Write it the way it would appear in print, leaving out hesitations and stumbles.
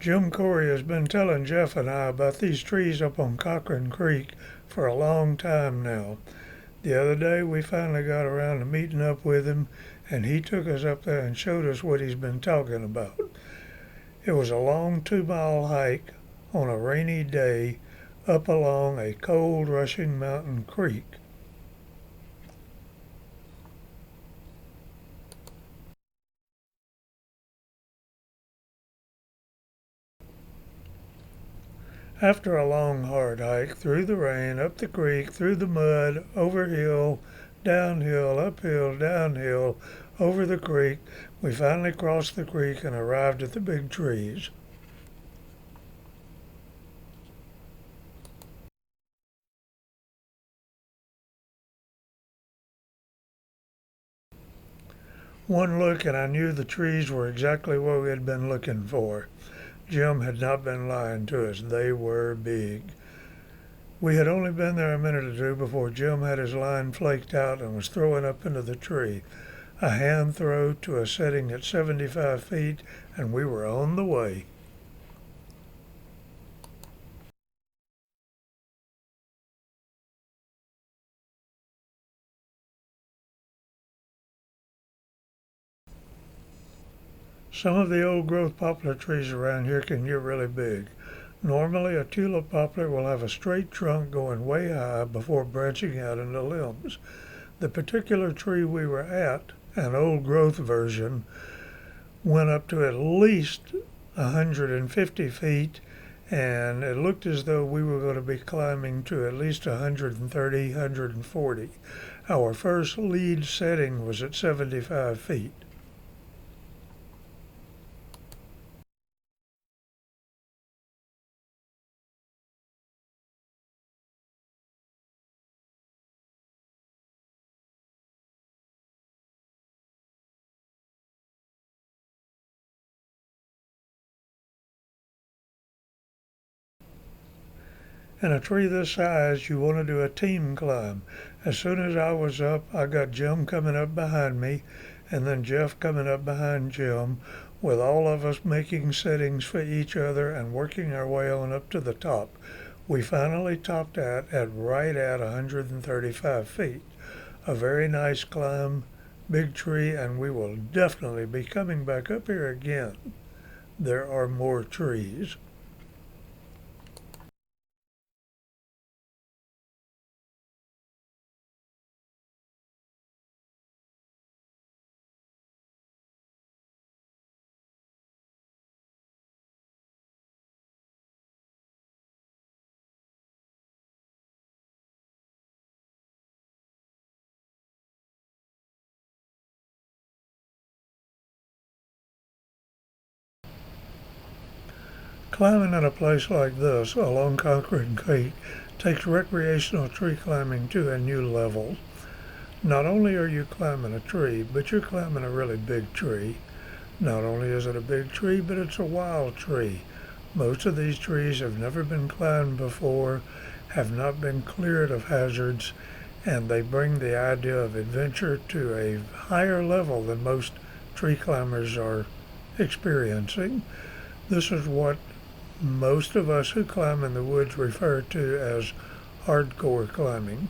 Jim Corey has been telling Jeff and I about these trees up on Cochran Creek for a long time now. The other day we finally got around to meeting up with him, and he took us up there and showed us what he's been talking about. It was a long 2-mile hike on a rainy day up along a cold rushing mountain creek. After a long hard hike through the rain, up the creek, through the mud, over hill, downhill, uphill, downhill, over the creek, we finally crossed the creek and arrived at the big trees. One look and I knew the trees were exactly what we had been looking for. Jim had not been lying to us. They were big. We had only been there a minute or two before Jim had his line flaked out and was throwing up into the tree. A hand throw to a setting at 75 feet, and we were on the way. Some of the old growth poplar trees around here can get really big. Normally a tulip poplar will have a straight trunk going way high before branching out into limbs. The particular tree we were at, an old growth version, went up to at least 150 feet, and it looked as though we were going to be climbing to at least 130, 140. Our first lead setting was at 75 feet. In a tree this size, you want to do a team climb. As soon as I was up, I got Jim coming up behind me, and then Jeff coming up behind Jim, with all of us making settings for each other and working our way on up to the top. We finally topped out at right at 135 feet. A very nice climb, big tree, and we will definitely be coming back up here again. There are more trees. Climbing in a place like this, along Cochran Creek, takes recreational tree climbing to a new level. Not only are you climbing a tree, but you're climbing a really big tree. Not only is it a big tree, but it's a wild tree. Most of these trees have never been climbed before, have not been cleared of hazards, and they bring the idea of adventure to a higher level than most tree climbers are experiencing. This is what most of us who climb in the woods refer to as hardcore climbing.